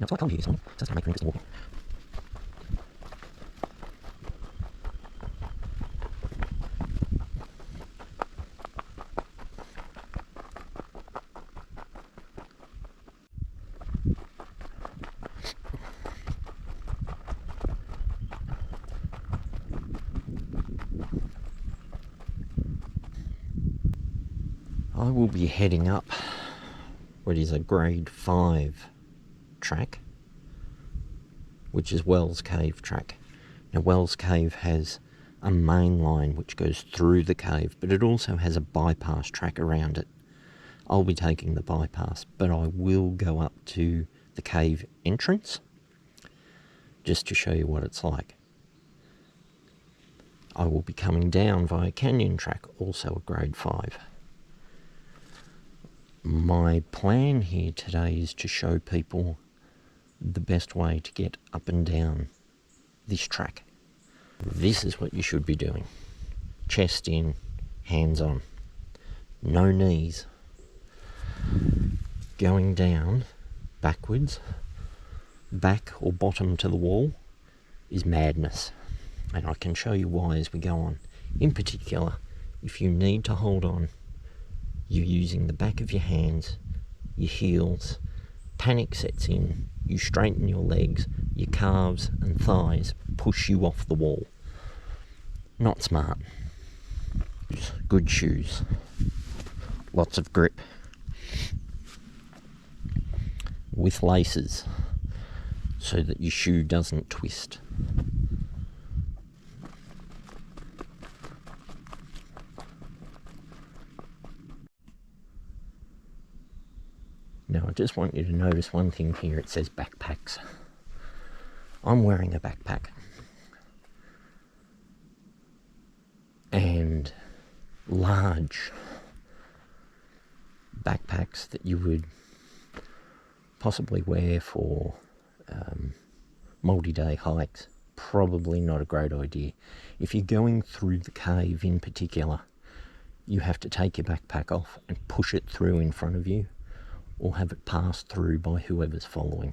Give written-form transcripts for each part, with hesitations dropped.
Now it's quite cold here this morning, so that's going to make for interesting walking. I will be heading up what is a grade 5 track, which is Wells Cave track. Now Wells Cave has a main line which goes through the cave, but it also has a bypass track around it. I'll be taking the bypass, but I will go up to the cave entrance just to show you what it's like. I will be coming down via canyon track, also a grade 5. My plan here today is to show people the best way to get up and down this track. This is what you should be doing. Chest in, hands on. No knees. Going down backwards, back or bottom to the wall, is madness. And I can show you why as we go on. In particular, if you need to hold on, you're using the back of your hands, your heels, panic sets in, you straighten your legs, your calves and thighs push you off the wall. Not smart. Good shoes. Lots of grip. With laces, so that your shoe doesn't twist. Now I just want you to notice one thing here. It says backpacks. I'm wearing a backpack. And large backpacks that you would possibly wear for multi-day hikes, probably not a great idea. If you're going through the cave in particular, you have to take your backpack off and push it through in front of you, or have it passed through by whoever's following.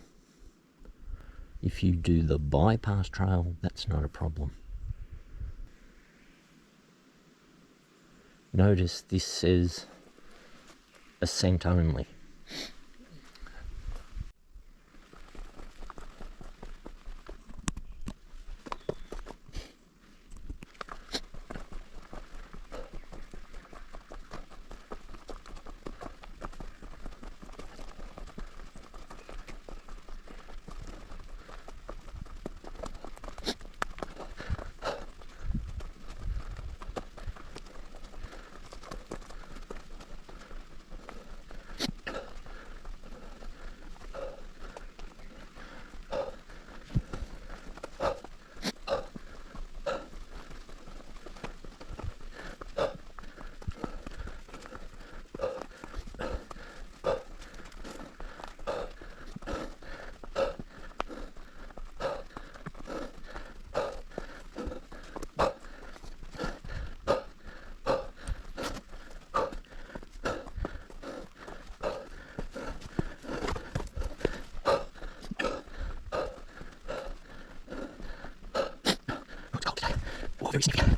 If you do the bypass trail, that's not a problem. Notice this says ascent only. Very sniffy.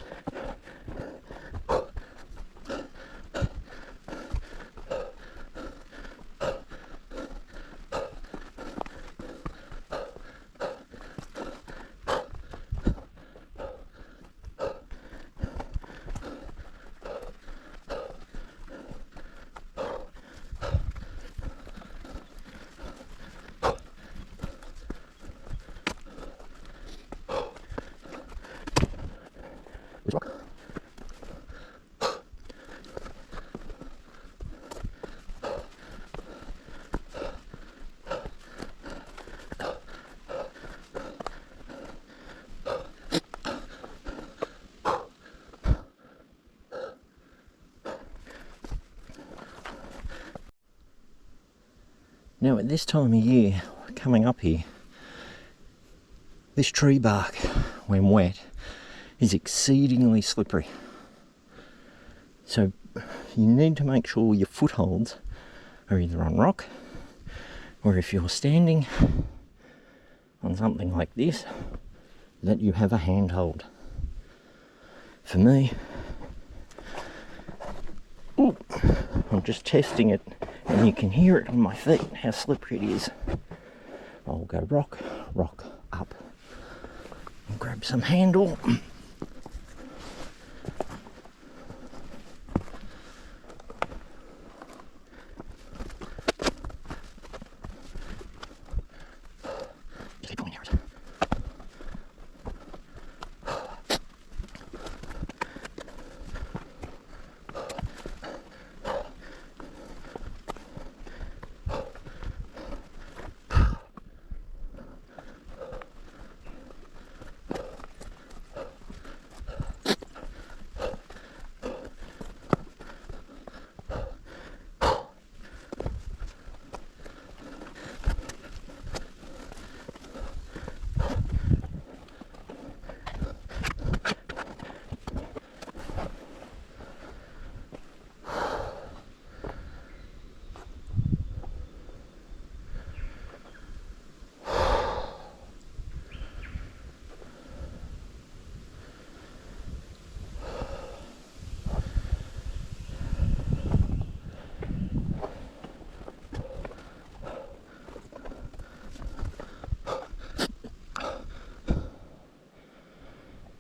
Now at this time of year, coming up here, this tree bark, when wet, is exceedingly slippery. So you need to make sure your footholds are either on rock, or if you're standing, on something like this that you have a handhold. For me, I'm just testing it, and you can hear it on my feet, how slippery it is. I'll go rock, rock, up, and grab some handle. Keep going, Garrett.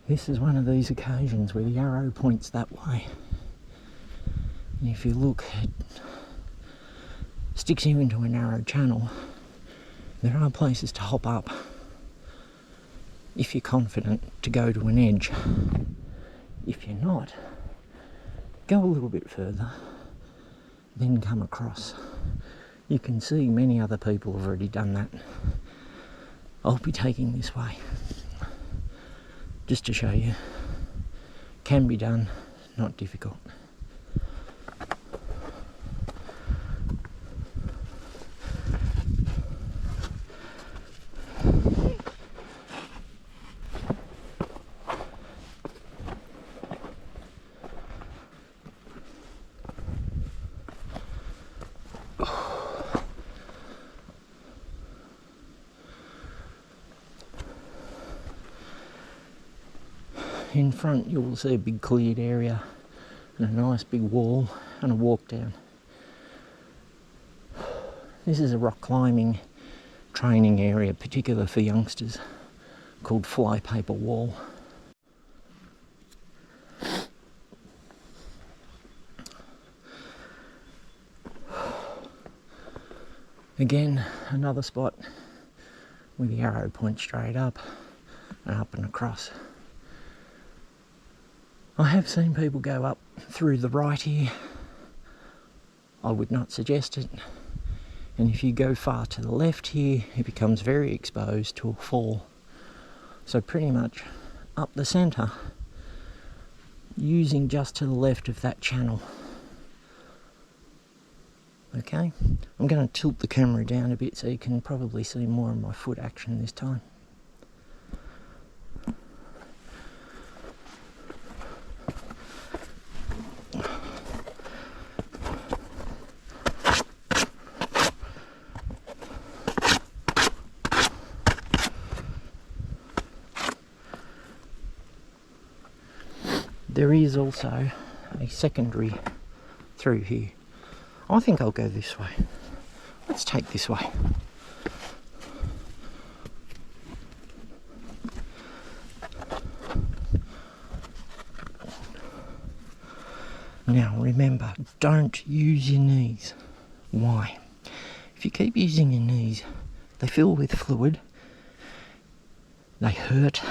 This is one of these occasions where the arrow points that way. And if you look, it sticks you into a narrow channel. There are places to hop up if you're confident to go to an edge. If you're not, go a little bit further, then come across. You can see many other people have already done that. I'll be taking this way, just to show you. Can be done, not difficult. In front you will see a big cleared area and a nice big wall and a walk down. This is a rock climbing training area, particular for youngsters, called Flypaper Wall. Again, another spot where the arrow points straight up and across. I have seen people go up through the right here. I would not suggest it. And if you go far to the left here, it becomes very exposed to a fall. So pretty much up the centre, using just to the left of that channel. Okay, I'm going to tilt the camera down a bit so you can probably see more of my foot action this time. There is also a secondary through here. I think I'll go this way. Let's take this way. Now remember, don't use your knees. Why? If you keep using your knees, they fill with fluid, they hurt,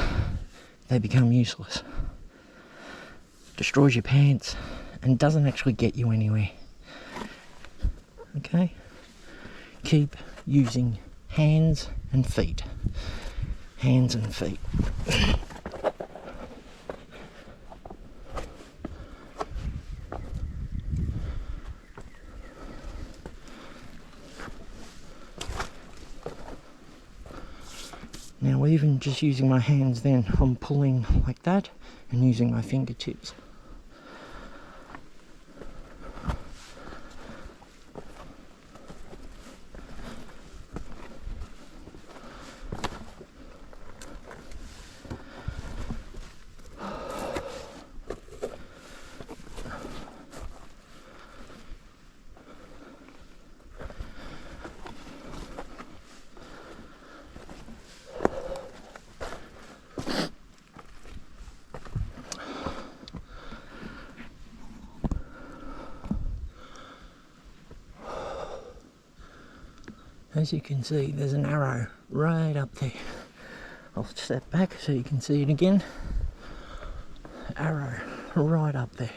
they become useless. Destroys your pants and doesn't actually get you anywhere. Okay? Keep using hands and feet. Hands and feet. Now even just using my hands then, I'm pulling like that and using my fingertips. as you can see, there's an arrow right up there. I'll step back so you can see it again. Arrow right up there.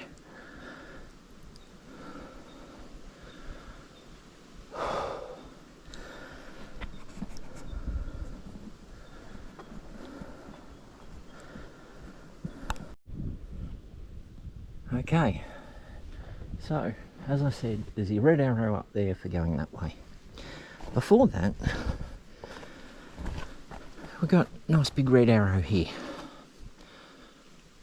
Okay, so as I said, there's a red arrow up there for going that way. Before that, we've got a nice big red arrow here.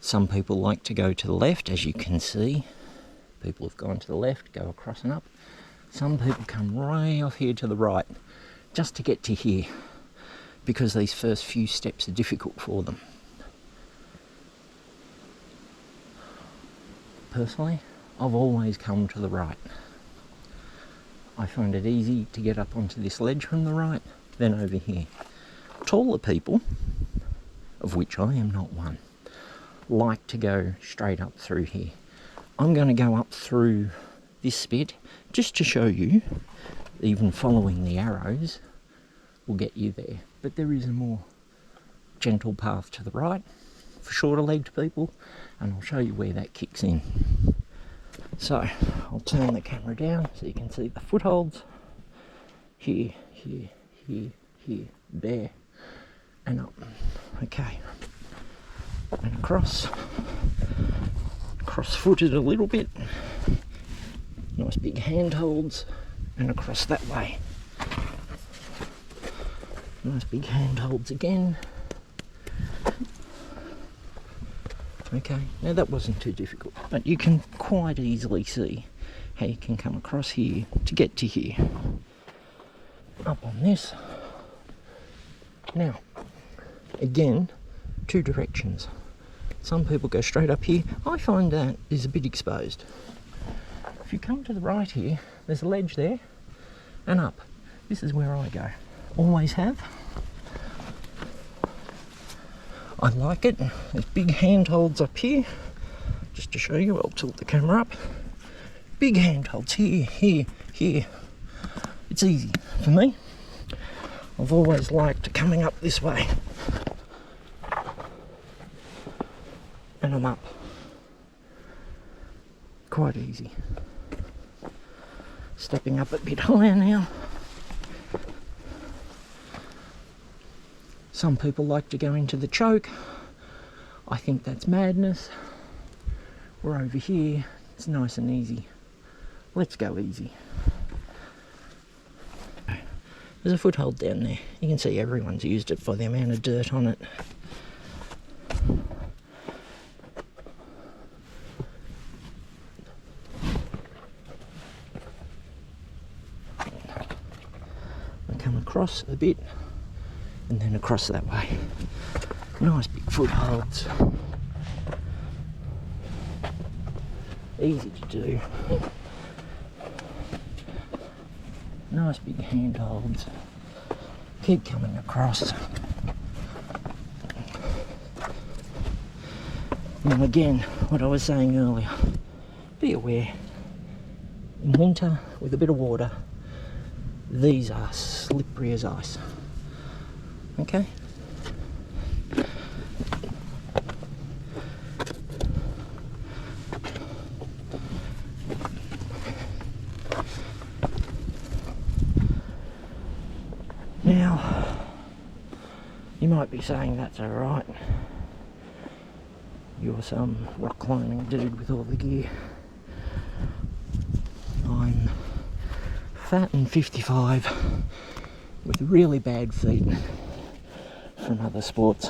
Some people like to go to the left, as you can see. People have gone to the left, go across and up. Some people come way off here to the right, just to get to here, because these first few steps are difficult for them. Personally, I've always come to the right. I find it easy to get up onto this ledge from the right, than over here. Taller people, of which I am not one, like to go straight up through here. I'm going to go up through this bit just to show you, even following the arrows will get you there. But there is a more gentle path to the right for shorter legged people, and I'll show you where that kicks in. So I'll turn the camera down so you can see the footholds. Here, here, here, here, there, and up. Okay, and across, cross-footed a little bit, nice big handholds, and across that way. Nice big handholds again. Okay, now that wasn't too difficult, but you can quite easily see how you can come across here to get to here. Up on this. Now, again, two directions. Some people go straight up here. I find that is a bit exposed. If you come to the right here, there's a ledge there, and up. This is where I go. Always have. I like it. There's big handholds up here. Just to show you, I'll tilt the camera up. Big handholds here, here, here. It's easy for me. I've always liked coming up this way. And I'm up. Quite easy. Stepping up a bit higher now. Some people like to go into the choke. I think that's madness. We're over here. It's nice and easy. Let's go easy. There's a foothold down there. You can see everyone's used it for the amount of dirt on it. I come across a bit and then across that way. Nice big footholds. Easy to do. Nice big handholds. Keep coming across. Now again, what I was saying earlier, be aware, in winter with a bit of water, these are slippery as ice. Okay? Now, you might be saying that's alright. You're some rock climbing dude with all the gear. I'm fat and 55 with really bad feet from other sports.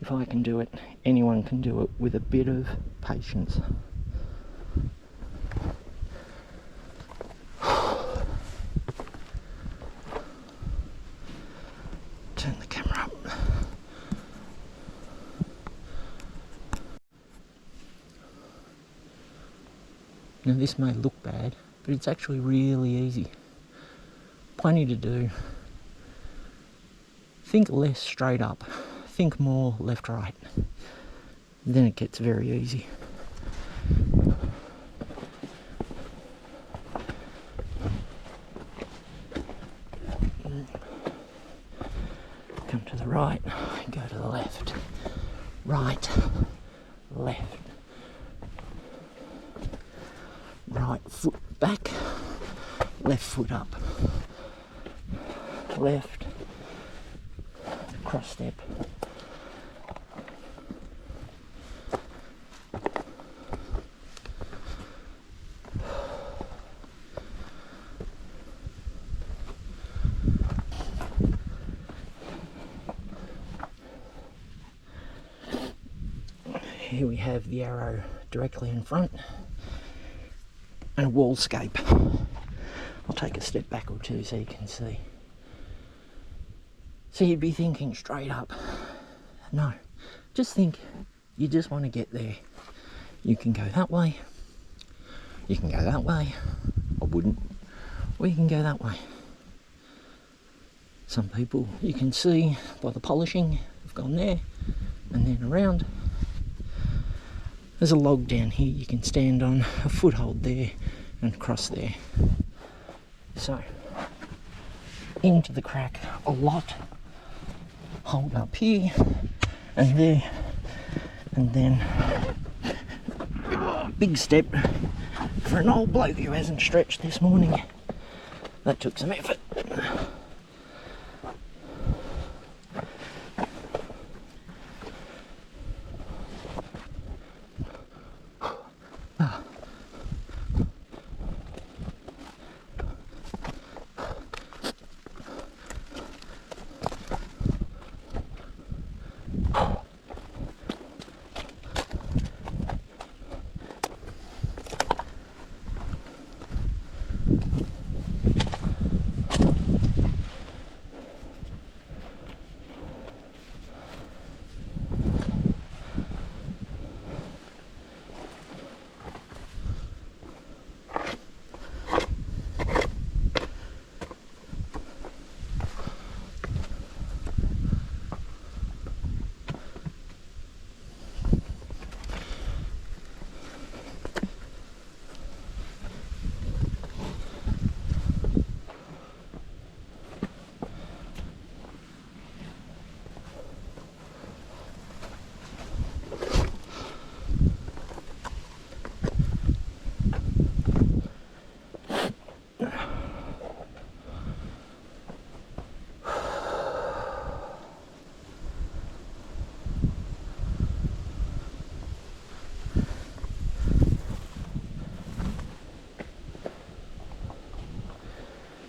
If I can do it, anyone can do it with a bit of patience. Turn the camera up. Now this may look bad, but it's actually really easy. Plenty to do. Think less straight up. Think more left right. Then it gets very easy. right, go to the left, right, left, right foot back, left foot up, left, cross step, here we have the arrow directly in front and a wallscape. I'll take a step back or two so you can see. So you'd be thinking straight up. No, just think you just want to get there. You can go that way, you can go that way, I wouldn't, or you can go that way. Some people, you can see by the polishing, have gone there and then around. There's a log down here you can stand on, a foothold there and cross there. So, into the crack a lot, hold up here and there, and then big step for an old bloke who hasn't stretched this morning. That took some effort.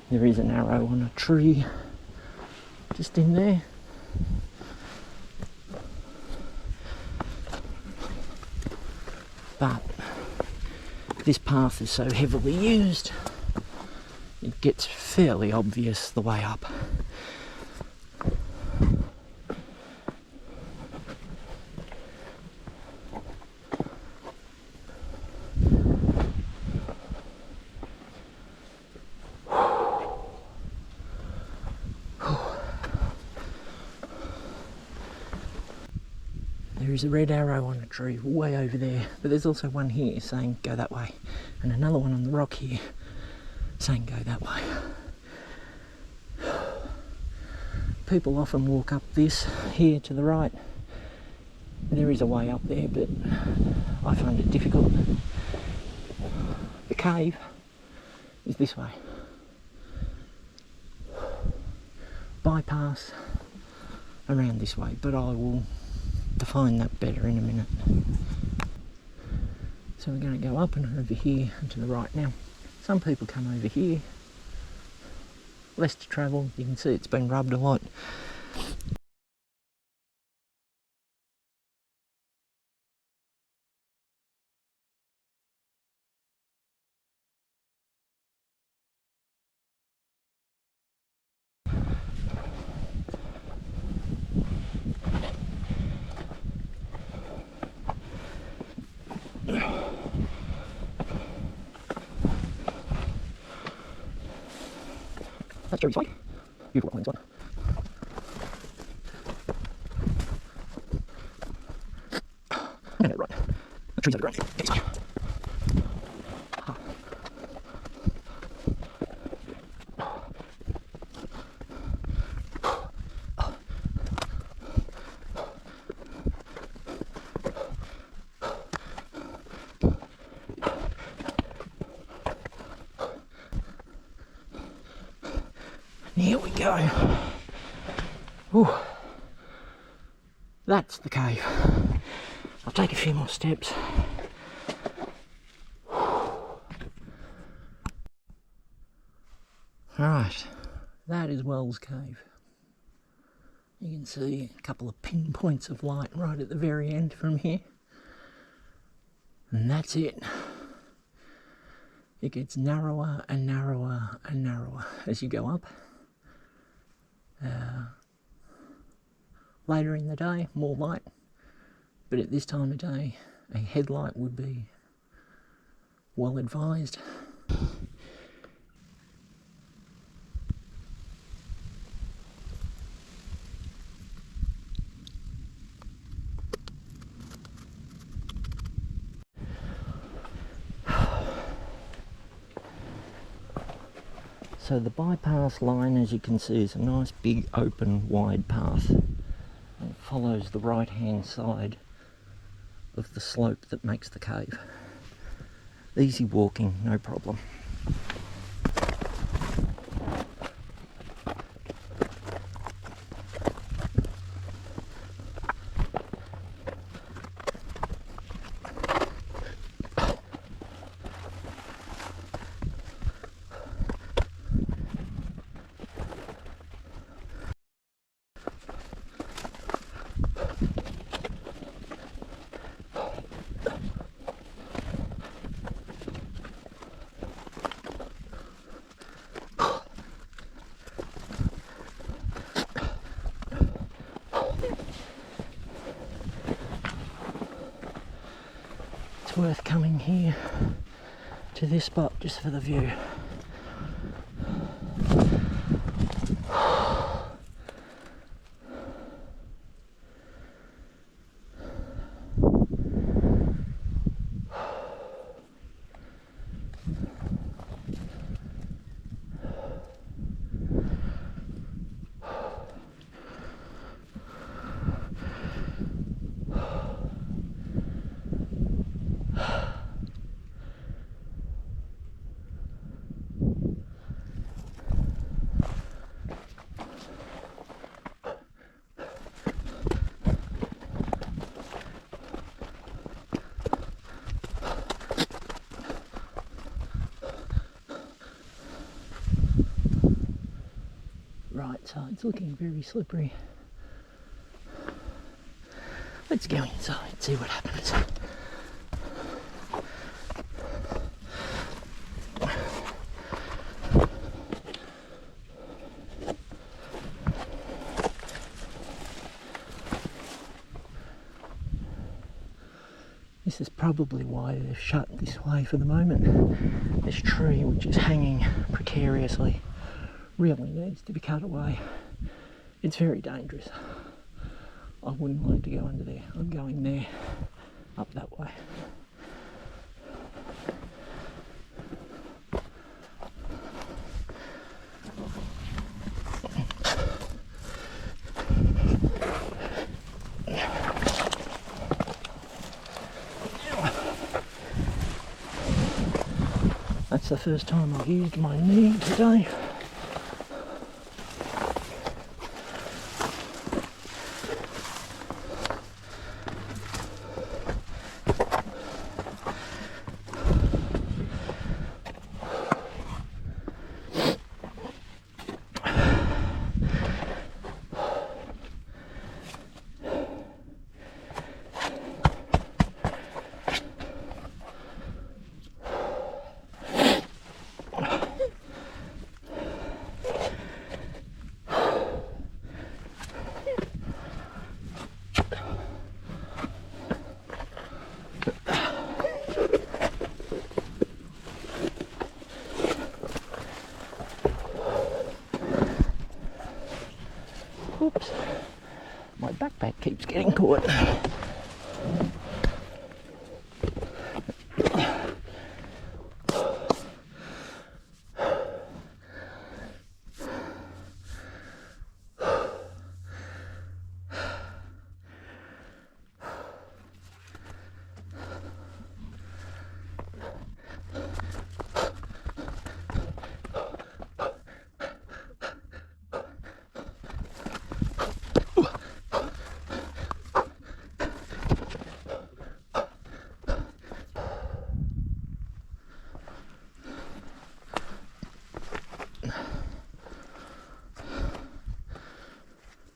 There is an arrow on a tree just in there. But this path is so heavily used, it gets fairly obvious the way up. There is a red arrow on a tree way over there, but there's also one here saying go that way, and another one on the rock here saying go that way. People often walk up this here to the right. There is a way up there, but I find it difficult. The cave is this way. Bypass around this way, but I will define that better in a minute. So we're going to go up and over here and to the right now. Some people come over here, less to travel. You can see it's been rubbed a lot. That's Jerry's way. Beautiful one, this one. No, right. The trees over ground there. This way. Here we go. Ooh. That's the cave. I'll take a few more steps. Alright, that is Wells Cave. You can see a couple of pinpoints of light right at the very end from here. And that's it. It gets narrower and narrower and narrower as you go up. Later in the day, more light, but at this time of day, a headlight would be well advised. So the bypass line, as you can see, is a nice big open wide path. It follows the right hand side of the slope that makes the cave. Easy walking, no problem. Worth coming here to this spot just for the view. Right, so it's looking very slippery. Let's go inside and see what happens. This is probably why they've shut this way for the moment. This tree, which is hanging precariously, really needs to be cut away. It's very dangerous. I wouldn't like to go under there. I'm going there, up that way. That's the first time I've used my knee today. Oops, my backpack keeps getting caught.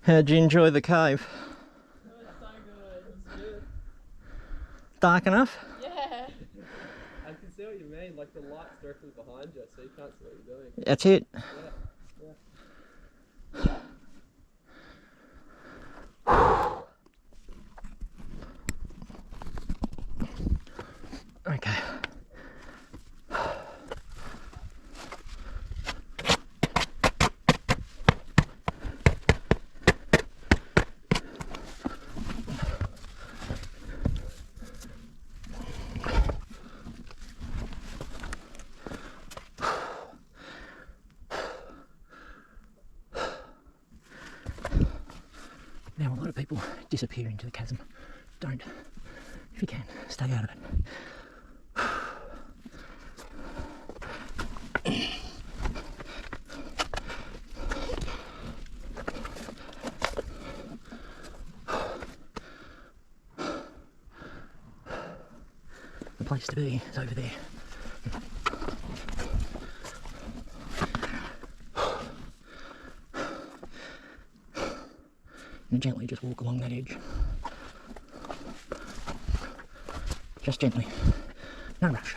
How'd you enjoy the cave? It was so good. It's good. Dark enough? Yeah. I can see what you mean, like the light's directly behind you, so you can't see what you're doing. That's it. Yeah. Okay. Now a lot of people disappear into the chasm. Don't. If you can, stay out of it. The place to be is over there. And gently just walk along that edge. Just gently. No rush.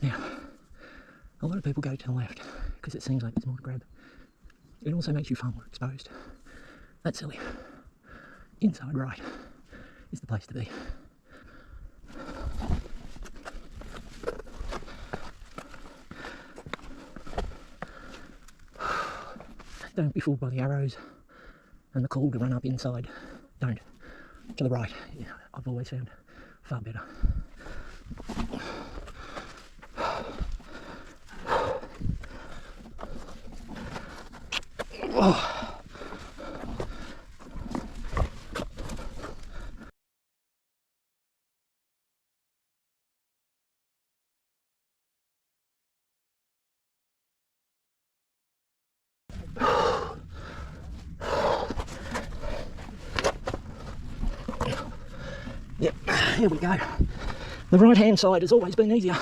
Now, a lot of people go to the left because it seems like there's more to grab. It also makes you far more exposed. That's silly. Inside right is the place to be. Don't be fooled by the arrows and the call to run up inside. Don't. To the right, yeah, I've always found far better. Oh. Yep, here we go. The right hand side has always been easier.